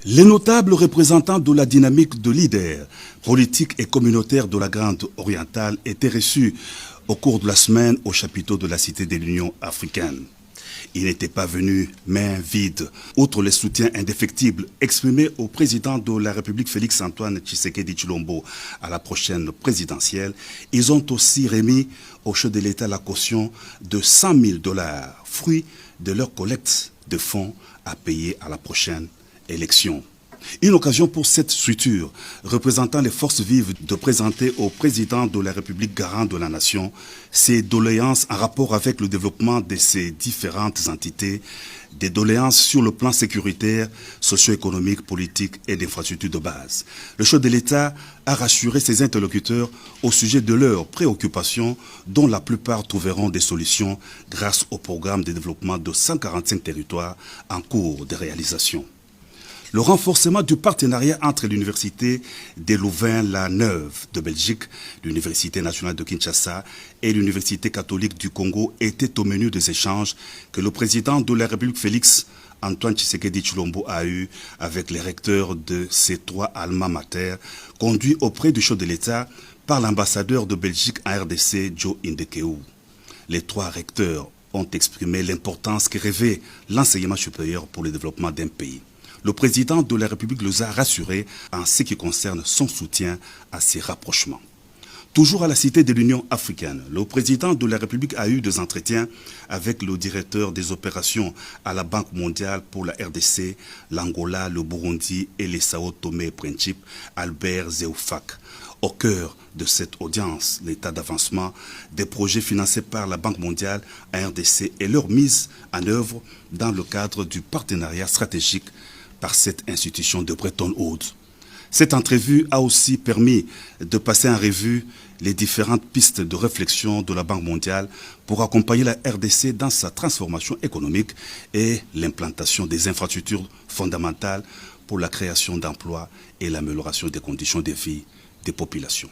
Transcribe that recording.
Les notables représentants de la dynamique de leaders politiques et communautaires de la Grande Orientale étaient reçus au cours de la semaine au chapiteau de la Cité de l'Union africaine. Ils n'étaient pas venus main vide. Outre les soutiens indéfectibles exprimés au président de la République Félix-Antoine Tshisekedi Tshilombo à la prochaine présidentielle, ils ont aussi remis au chef de l'État la caution de 100 000 $, fruit de leur collecte de fonds à payer à la prochaine élection. Une occasion pour cette structure représentant les forces vives de présenter au président de la République garant de la nation ses doléances en rapport avec le développement de ces différentes entités, des doléances sur le plan sécuritaire, socio-économique, politique et d'infrastructures de base. Le chef de l'État a rassuré ses interlocuteurs au sujet de leurs préoccupations dont la plupart trouveront des solutions grâce au programme de développement de 145 territoires en cours de réalisation. Le renforcement du partenariat entre l'Université des Louvain-la-Neuve de Belgique, l'Université nationale de Kinshasa et l'Université catholique du Congo était au menu des échanges que le président de la République Félix-Antoine Tshisekedi Tshilombo a eu avec les recteurs de ces trois alma mater, conduits auprès du chef de l'État par l'ambassadeur de Belgique en RDC, Joe Ndekeou. Les trois recteurs ont exprimé l'importance que revêt l'enseignement supérieur pour le développement d'un pays. Le président de la République les a rassurés en ce qui concerne son soutien à ces rapprochements. Toujours à la Cité de l'Union africaine, le président de la République a eu des entretiens avec le directeur des opérations à la Banque mondiale pour la RDC, l'Angola, le Burundi et les Sao Tomé et Principe, Albert Zéoufak. Au cœur de cette audience, l'état d'avancement des projets financés par la Banque mondiale à RDC et leur mise en œuvre dans le cadre du partenariat stratégique par cette institution de Bretton Woods. Cette entrevue a aussi permis de passer en revue les différentes pistes de réflexion de la Banque mondiale pour accompagner la RDC dans sa transformation économique et l'implantation des infrastructures fondamentales pour la création d'emplois et l'amélioration des conditions de vie des populations.